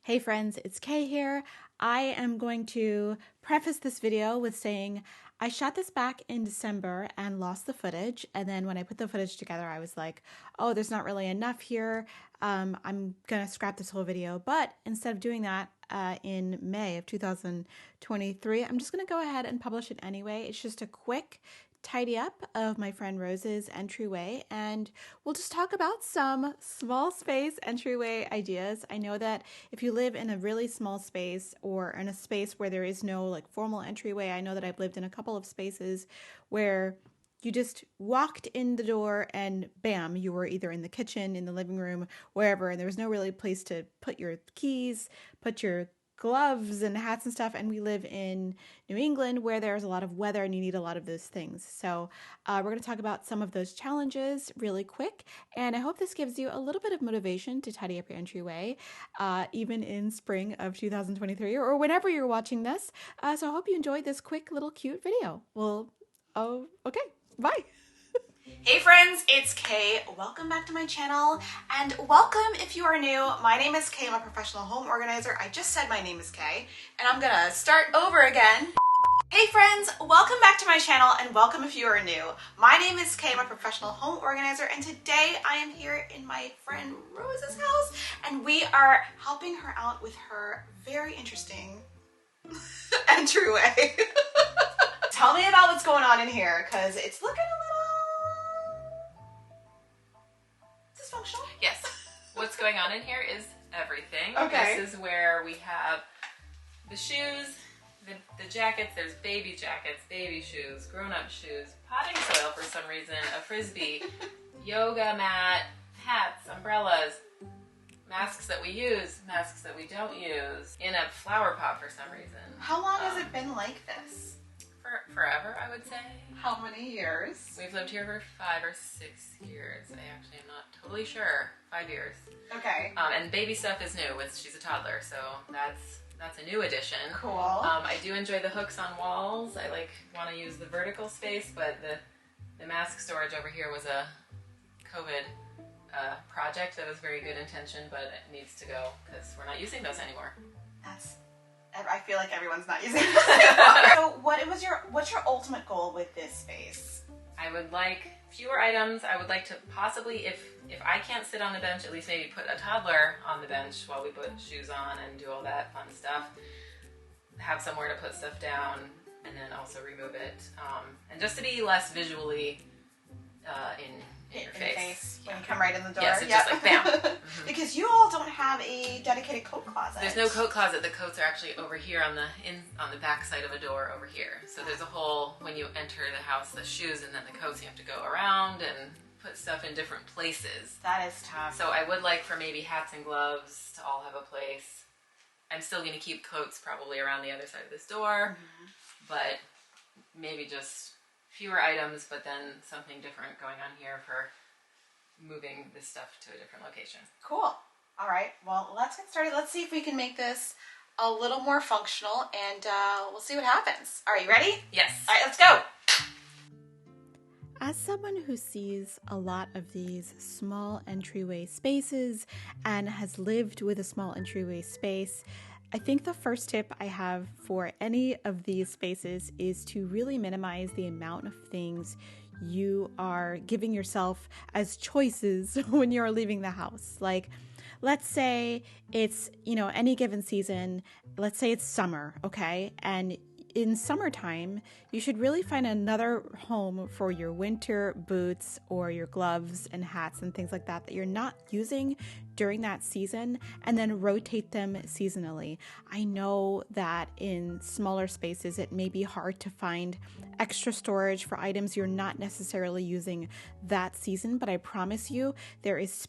Hey friends, it's Kay here. I am going to preface this video with saying I shot this back in December and lost the footage. And then when I put the footage together, I was like, oh, there's not really enough here. I'm going to scrap this whole video. But instead of doing that in May of 2023, I'm just going to go ahead and publish it anyway. It's just a quick tidy up of my friend Rose's entryway, and we'll just talk about some small space entryway ideas. I know that if you live in a really small space or in a space where there is no like formal entryway, I know that I've lived in a couple of spaces where you just walked in the door and bam, you were either in the kitchen, in the living room, wherever, and there was no really place to put your keys, put your gloves and hats and stuff. And we live in New England where there's a lot of weather and you need a lot of those things. So we're going to talk about some of those challenges really quick. And I hope this gives you a little bit of motivation to tidy up your entryway, even in spring of 2023 or whenever you're watching this. So I hope you enjoyed this quick little cute video. Okay, bye. Hey friends, it's Kay. Welcome back to my channel, and welcome if you are new. My name is Kay. I'm a professional home organizer. I just said my name is Kay, and I'm gonna start over again. Hey friends, welcome back to my channel, and welcome if you are new. My name is Kay. I'm a professional home organizer, and today I am here in my friend Rose's house, and we are helping her out with her very interesting entryway. Tell me about what's going on in here, because it's looking a little functional? Yes. What's going on in here is everything. Okay. This is where we have the shoes, the jackets. There's baby jackets, baby shoes, grown-up shoes, potting soil for some reason, a frisbee, yoga mat, hats, umbrellas, masks that we use, masks that we don't use, in a flower pot for some reason. How long has it been like this? Forever, I would say. How many years? We've lived here for 5 or 6 years. I actually am not totally sure. 5 years. Okay. And baby stuff is new. She's a toddler, so that's a new addition. Cool. I do enjoy the hooks on walls. I want to use the vertical space, but the mask storage over here was a COVID project that was very good intention, but it needs to go because we're not using those anymore. I feel like everyone's not using this anymore. So what's your ultimate goal with this space? I would like fewer items. I would like to possibly, if I can't sit on the bench, at least maybe put a toddler on the bench while we put shoes on and do all that fun stuff. Have somewhere to put stuff down and then also remove it. And just to be less visually in your face. When you come right in the door. Yes, it's just like bam. Mm-hmm. Because you all don't have a dedicated coat closet. There's no coat closet. The coats are actually over here on the back side of a door over here. So there's a whole, when you enter the house, the shoes and then the coats, you have to go around and put stuff in different places. That is tough. So I would like for maybe hats and gloves to all have a place. I'm still going to keep coats probably around the other side of this door, but maybe just fewer items, but then something different going on here for moving this stuff to a different location. Cool. All right. Well, let's get started. Let's see if we can make this a little more functional, and we'll see what happens. Are you ready? Yes. All right, let's go. As someone who sees a lot of these small entryway spaces and has lived with a small entryway space, I think the first tip I have for any of these spaces is to really minimize the amount of things you are giving yourself as choices when you're leaving the house. Like, let's say it's, any given season, let's say it's summer, okay? And in summertime, you should really find another home for your winter boots or your gloves and hats and things like that you're not using during that season, and then rotate them seasonally. I know that in smaller spaces, it may be hard to find extra storage for items you're not necessarily using that season, but I promise you there is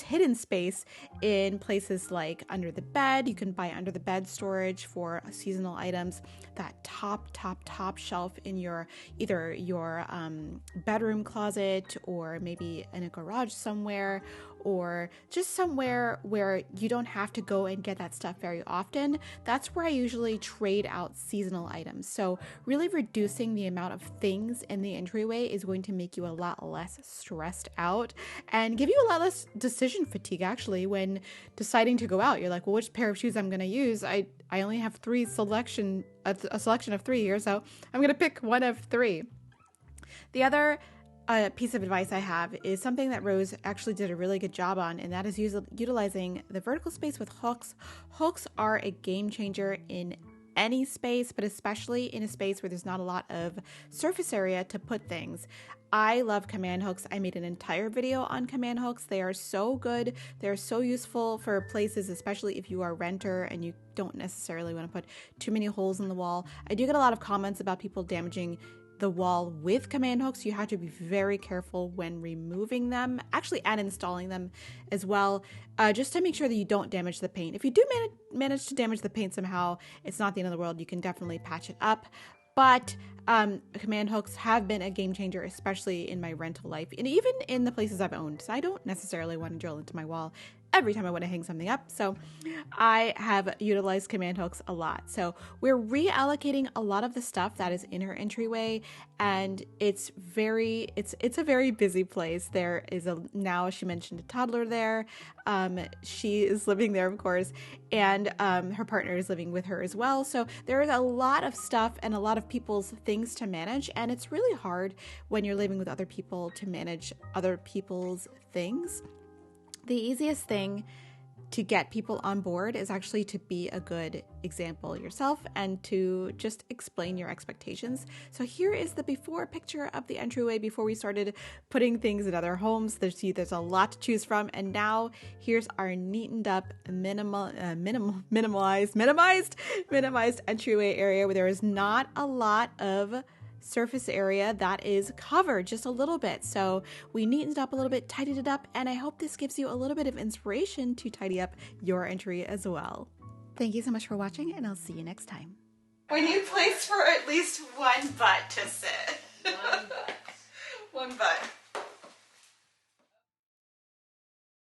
hidden space in places like under the bed. You can buy under the bed storage for seasonal items. That top shelf in either your bedroom closet or maybe in a garage somewhere, or just somewhere where you don't have to go and get that stuff very often, that's where I usually trade out seasonal items. So really reducing the amount of things in the entryway is going to make you a lot less stressed out and give you a lot less decision fatigue actually when deciding to go out. You're like, well, which pair of shoes I'm going to use? I only have a selection of 3 here, so I'm going to pick one of 3. The other piece of advice I have is something that Rose actually did a really good job on, and that is utilizing the vertical space with hooks. Hooks are a game changer in any space, but especially in a space where there's not a lot of surface area to put things. I love command hooks. I made an entire video on command hooks. They are so good. They're so useful for places, especially if you are a renter and you don't necessarily want to put too many holes in the wall. I do get a lot of comments about people damaging the wall with command hooks. You have to be very careful when removing them, actually, and installing them as well, just to make sure that you don't damage the paint. If you do manage to damage the paint somehow, it's not the end of the world. You can definitely patch it up. But command hooks have been a game changer, especially in my rental life and even in the places I've owned. So I don't necessarily want to drill into my wall every time I want to hang something up. So I have utilized command hooks a lot. So we're reallocating a lot of the stuff that is in her entryway, and it's a very busy place. There is now she mentioned a toddler there. She is living there, of course, and her partner is living with her as well. So there is a lot of stuff and a lot of people's things to manage, and it's really hard when you're living with other people to manage other people's things. The easiest thing to get people on board is actually to be a good example yourself and to just explain your expectations. So here is the before picture of the entryway before we started putting things in other homes. There's a lot to choose from, and now here's our neatened up, minimized entryway area where there is not a lot of surface area that is covered, just a little bit. So we neatened it up a little bit, tidied it up, and I hope this gives you a little bit of inspiration to tidy up your entry as well. Thank you so much for watching, and I'll see you next time. We need place for at least one butt to sit. One butt. One butt.